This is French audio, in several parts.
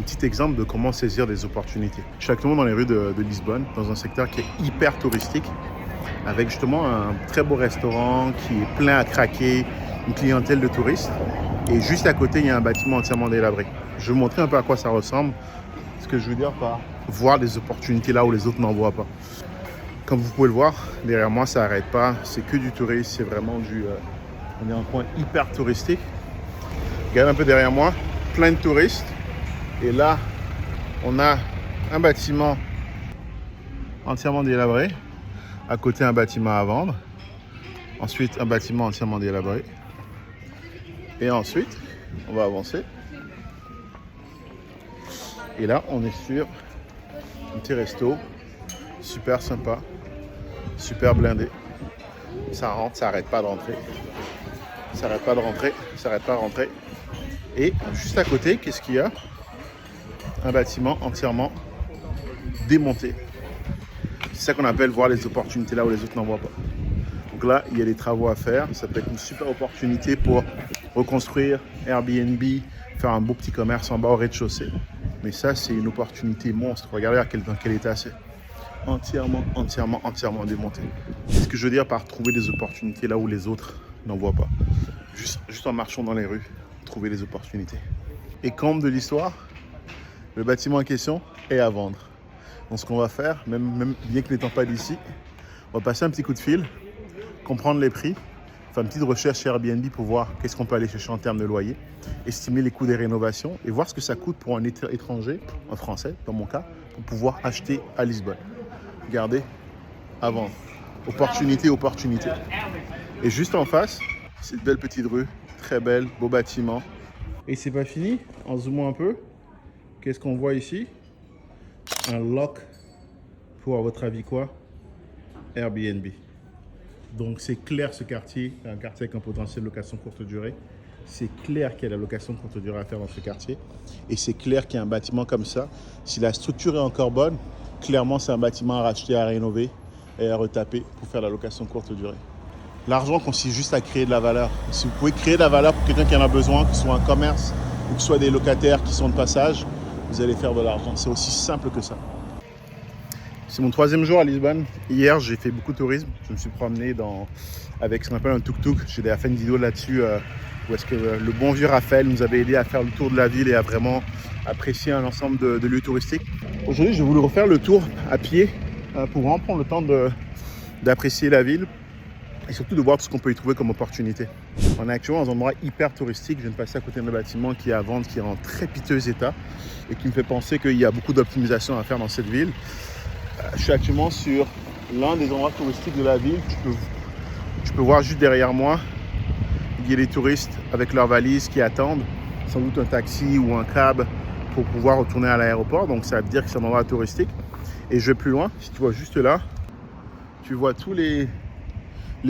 un petit exemple de comment saisir des opportunités. Je suis actuellement dans les rues de Lisbonne, dans un secteur qui est hyper touristique, avec justement un très beau restaurant qui est plein à craquer, une clientèle de touristes. Et juste à côté, il y a un bâtiment entièrement délabré. Je vais vous montrer un peu à quoi ça ressemble, ce que je veux dire par voir des opportunités là où les autres n'en voient pas. Comme vous pouvez le voir, derrière moi, ça n'arrête pas. C'est que du tourisme, c'est vraiment du... on est en coin hyper touristique. Regardez un peu derrière moi, plein de touristes. Et là, on a un bâtiment entièrement délabré. À côté, un bâtiment à vendre. Ensuite, un bâtiment entièrement délabré. Et ensuite, on va avancer. Et là, on est sur un petit resto. Super sympa. Super blindé. Ça rentre, ça n'arrête pas de rentrer. Ça n'arrête pas de rentrer. Ça n'arrête pas de rentrer. Et juste à côté, qu'est-ce qu'il y a? Un bâtiment entièrement démonté. C'est ça qu'on appelle voir les opportunités là où les autres n'en voient pas. Donc là, il y a des travaux à faire. Ça peut être une super opportunité pour reconstruire Airbnb, faire un beau petit commerce en bas au rez-de-chaussée. Mais ça, c'est une opportunité monstre. Regardez dans quel état c'est. Entièrement démonté. C'est ce que je veux dire par trouver des opportunités là où les autres n'en voient pas. Juste en marchant dans les rues, trouver des opportunités. Et comble de l'histoire, le bâtiment en question est à vendre. Donc ce qu'on va faire, même bien que n'étant pas d'ici, on va passer un petit coup de fil, comprendre les prix, faire une petite recherche sur Airbnb pour voir qu'est-ce qu'on peut aller chercher en termes de loyer, estimer les coûts des rénovations et voir ce que ça coûte pour un étranger, un Français dans mon cas, pour pouvoir acheter à Lisbonne. Regardez, à vendre. Opportunité. Et juste en face, cette belle petite rue, très belle, beau bâtiment. Et c'est pas fini, en zoomant un peu, qu'est-ce qu'on voit ici? Un lock pour, à votre avis, quoi? Airbnb. Donc c'est clair, ce quartier, un quartier avec un potentiel de location courte durée. C'est clair qu'il y a de la location courte durée à faire dans ce quartier. Et c'est clair qu'il y a un bâtiment comme ça. Si la structure est encore bonne, clairement c'est un bâtiment à racheter, à rénover et à retaper pour faire la location courte durée. L'argent consiste juste à créer de la valeur. Si vous pouvez créer de la valeur pour quelqu'un qui en a besoin, que ce soit un commerce ou que ce soit des locataires qui sont de passage, vous allez faire de l'argent. C'est aussi simple que ça. C'est mon 3e jour à Lisbonne. Hier, j'ai fait beaucoup de tourisme. Je me suis promené avec ce qu'on appelle un tuk-tuk. J'ai fait une vidéo là-dessus où est-ce que le bon vieux Raphaël nous avait aidé à faire le tour de la ville et à vraiment apprécier un ensemble de lieux touristiques. Aujourd'hui, j'ai voulu refaire le tour à pied pour vraiment prendre le temps d'apprécier la ville et surtout de voir tout ce qu'on peut y trouver comme opportunité. On est actuellement dans un endroit hyper touristique. Je viens de passer à côté d'un bâtiment qui est à vendre, qui est en très piteux état et qui me fait penser qu'il y a beaucoup d'optimisation à faire dans cette ville. Je suis actuellement sur l'un des endroits touristiques de la ville. Tu peux voir juste derrière moi, il y a des touristes avec leurs valises qui attendent, sans doute un taxi ou un cab pour pouvoir retourner à l'aéroport. Donc ça veut dire que c'est un endroit touristique. Et je vais plus loin, si tu vois juste là, tu vois tous les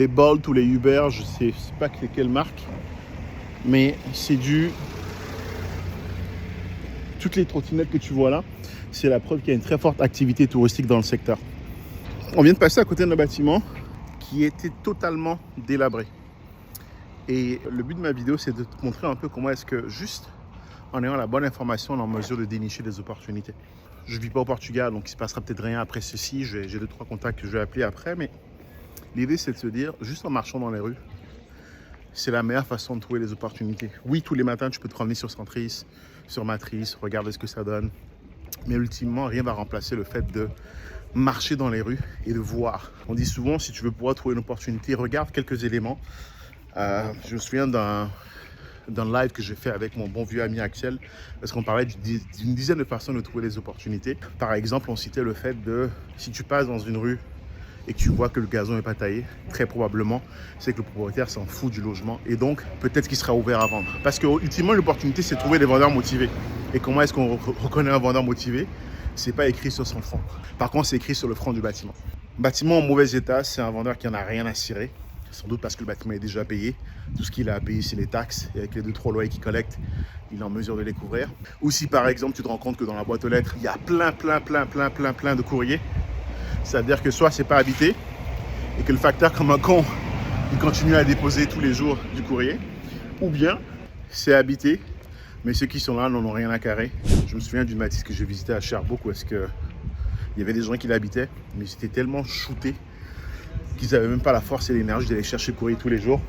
Bolt ou les Uber, je sais pas quelle marque, mais c'est toutes les trottinettes que tu vois là, c'est la preuve qu'il y a une très forte activité touristique dans le secteur. On vient de passer à côté d'un bâtiment qui était totalement délabré. Et le but de ma vidéo, c'est de te montrer un peu comment est-ce que juste en ayant la bonne information, on est en mesure de dénicher des opportunités. Je ne vis pas au Portugal, donc il ne se passera peut-être rien après ceci. J'ai 2-3 contacts que je vais appeler après, mais l'idée, c'est de se dire, juste en marchant dans les rues, c'est la meilleure façon de trouver les opportunités. Oui, tous les matins, tu peux te promener sur Centris, sur Matrice, regarder ce que ça donne. Mais ultimement, rien ne va remplacer le fait de marcher dans les rues et de voir. On dit souvent, si tu veux pouvoir trouver une opportunité, regarde quelques éléments. Je me souviens d'un live que j'ai fait avec mon bon vieux ami Axel, parce qu'on parlait d'une dizaine de façons de trouver des opportunités. Par exemple, on citait le fait de, si tu passes dans une rue et que tu vois que le gazon n'est pas taillé, très probablement, c'est que le propriétaire s'en fout du logement et donc peut-être qu'il sera ouvert à vendre. Parce que ultimement, l'opportunité, c'est de trouver des vendeurs motivés. Et comment est-ce qu'on reconnaît un vendeur motivé? C'est pas écrit sur son front. Par contre, c'est écrit sur le front du bâtiment. Bâtiment en mauvais état, c'est un vendeur qui n'en a rien à cirer. Sans doute parce que le bâtiment est déjà payé. Tout ce qu'il a à payer, c'est les taxes. Et avec les 2-3 loyers qu'il collecte, il est en mesure de les couvrir. Ou si par exemple, tu te rends compte que dans la boîte aux lettres, il y a plein de courriers. C'est-à-dire que soit c'est pas habité et que le facteur, comme un con, il continue à déposer tous les jours du courrier. Ou bien c'est habité, Mais ceux qui sont là n'en ont rien à carrer. Je me souviens d'une bâtisse que j'ai visitée à Sherbrooke où est-ce que il y avait des gens qui l'habitaient, mais ils étaient tellement shootés qu'ils n'avaient même pas la force et l'énergie d'aller chercher courir tous les jours.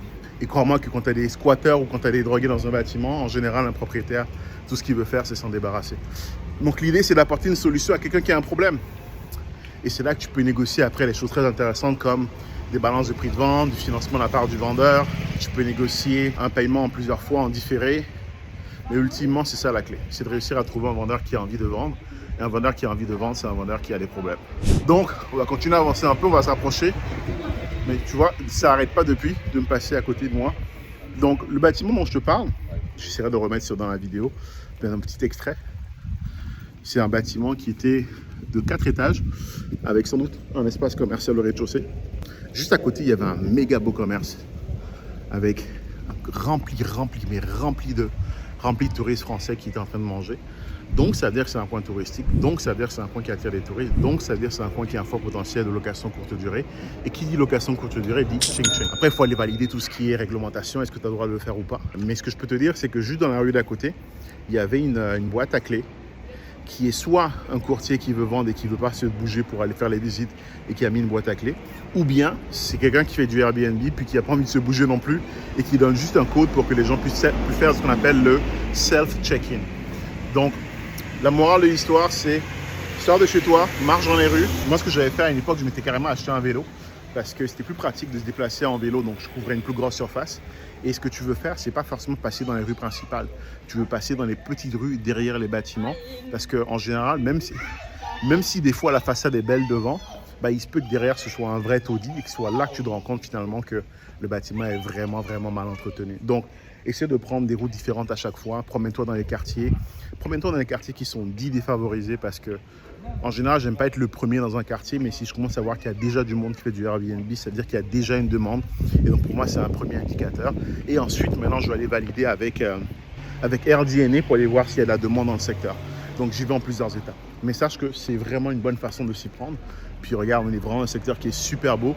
Et crois-moi que quand tu as des squatteurs ou quand tu as des drogués dans un bâtiment, en général, un propriétaire, tout ce qu'il veut faire, c'est s'en débarrasser. Donc l'idée, c'est d'apporter une solution à quelqu'un qui a un problème. Et c'est là que tu peux négocier après les choses très intéressantes comme des balances de prix de vente, du financement de la part du vendeur. Tu peux négocier un paiement en plusieurs fois en différé. Mais ultimement, c'est ça la clé. C'est de réussir à trouver un vendeur qui a envie de vendre. Et un vendeur qui a envie de vendre, c'est un vendeur qui a des problèmes. Donc, on va continuer à avancer un peu, on va s'approcher. Mais tu vois, ça n'arrête pas depuis de me passer à côté de moi. Donc, le bâtiment dont je te parle, j'essaierai de remettre dans la vidéo, un petit extrait. C'est un bâtiment qui était de 4 étages, avec sans doute un espace commercial au rez-de-chaussée. Juste à côté, il y avait un méga beau commerce, avec rempli de touristes français qui étaient en train de manger. Donc, ça veut dire que c'est un point touristique. Donc, ça veut dire que c'est un point qui attire des touristes. Donc, ça veut dire que c'est un point qui a un fort potentiel de location courte durée. Et qui dit location courte durée dit ching ching. Après, il faut aller valider tout ce qui est réglementation. Est-ce que tu as le droit de le faire ou pas? Mais ce que je peux te dire, c'est que juste dans la rue d'à côté, il y avait une boîte à clés qui est soit un courtier qui veut vendre et qui ne veut pas se bouger pour aller faire les visites et qui a mis une boîte à clés, ou bien c'est quelqu'un qui fait du Airbnb puis qui n'a pas envie de se bouger non plus et qui donne juste un code pour que les gens puissent faire ce qu'on appelle le self-check-in. Donc, la morale de l'histoire, c'est sors de chez toi, marche dans les rues. Moi, ce que j'avais fait à une époque, je m'étais carrément acheté un vélo parce que c'était plus pratique de se déplacer en vélo, donc je couvrais une plus grosse surface. Et ce que tu veux faire, c'est pas forcément passer dans les rues principales. Tu veux passer dans les petites rues derrière les bâtiments parce qu'en général, même si des fois la façade est belle devant, bah, il se peut que derrière ce soit un vrai taudis et que ce soit là que tu te rends compte finalement que le bâtiment est vraiment mal entretenu. Donc, essaie de prendre des routes différentes à chaque fois. Promène-toi dans les quartiers. Promène-toi dans les quartiers qui sont dits défavorisés parce que, en général, j'aime pas être le premier dans un quartier, mais si je commence à voir qu'il y a déjà du monde qui fait du Airbnb, c'est-à-dire qu'il y a déjà une demande. Et donc, pour moi, c'est un premier indicateur. Et ensuite, maintenant, je vais aller valider avec AirDNA pour aller voir s'il y a de la demande dans le secteur. Donc, j'y vais en plusieurs étapes. Mais sache que c'est vraiment une bonne façon de s'y prendre. Puis, regarde, on est vraiment un secteur qui est super beau.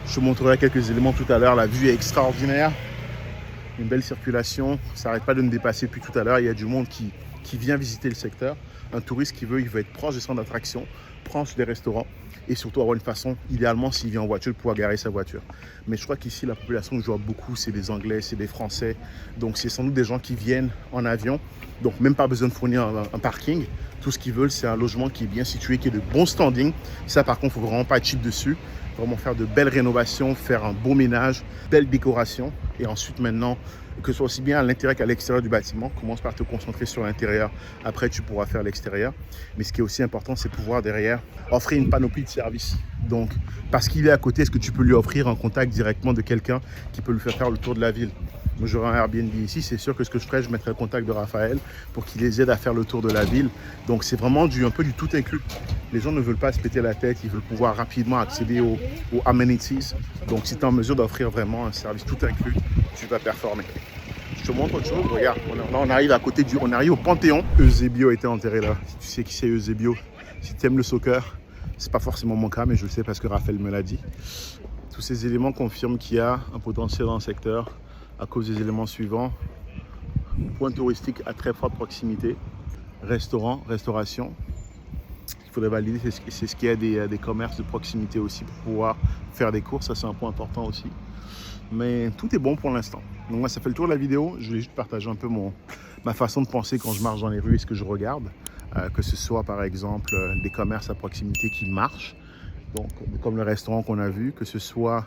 Je te montrerai quelques éléments tout à l'heure. La vue est extraordinaire. Une belle circulation. Ça n'arrête pas de me dépasser depuis tout à l'heure. Il y a du monde qui vient visiter le secteur. Un touriste il veut être proche des centres d'attraction, proche des restaurants et surtout avoir une façon, idéalement, s'il vient en voiture, de pouvoir garer sa voiture. Mais je crois qu'ici, la population que je vois beaucoup, c'est des Anglais, c'est des Français. Donc, c'est sans doute des gens qui viennent en avion. Donc, même pas besoin de fournir un parking. Tout ce qu'ils veulent, c'est un logement qui est bien situé, qui est de bon standing. Ça, par contre, il ne faut vraiment pas être cheap dessus. Vraiment faire de belles rénovations, faire un beau ménage, belle décoration. Et ensuite, maintenant, que ce soit aussi bien à l'intérieur qu'à l'extérieur du bâtiment, commence par te concentrer sur l'intérieur. Après, tu pourras faire l'extérieur. Mais ce qui est aussi important, c'est pouvoir derrière offrir une panoplie de services. Donc, parce qu'il est à côté, est-ce que tu peux lui offrir un contact directement de quelqu'un qui peut lui faire le tour de la ville? Moi, j'aurai un Airbnb ici, c'est sûr que ce que je ferai, je mettrai le contact de Raphaël pour qu'il les aide à faire le tour de la ville. Donc, c'est vraiment un peu du tout inclus. Les gens ne veulent pas se péter la tête, ils veulent pouvoir rapidement accéder aux amenities. Donc, si tu es en mesure d'offrir vraiment un service tout inclus, tu vas performer. Je te montre autre chose, regarde, là on arrive on arrive au Panthéon. Eusebio était enterré là, si tu sais qui c'est Eusebio. Si tu aimes le soccer, c'est pas forcément mon cas, mais je le sais parce que Raphaël me l'a dit. Tous ces éléments confirment qu'il y a un potentiel dans le secteur à cause des éléments suivants. Point touristique à très forte proximité, restaurant, restauration. Il faudrait valider, c'est ce qu'il y a des commerces de proximité aussi pour pouvoir faire des courses, ça c'est un point important aussi. Mais tout est bon pour l'instant. Donc moi, ça fait le tour de la vidéo. Je voulais juste partager un peu ma façon de penser quand je marche dans les rues et ce que je regarde. Que ce soit par exemple des commerces à proximité qui marchent, donc, comme le restaurant qu'on a vu, que ce soit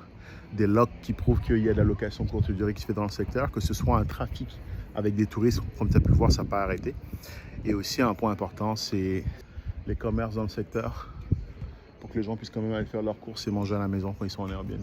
des logs qui prouvent qu'il y a de la location courte durée qui se fait dans le secteur, que ce soit un trafic avec des touristes, comme tu as pu le voir, ça n'a pas arrêté. Et aussi un point important, c'est les commerces dans le secteur pour que les gens puissent quand même aller faire leurs courses et manger à la maison quand ils sont en Airbnb.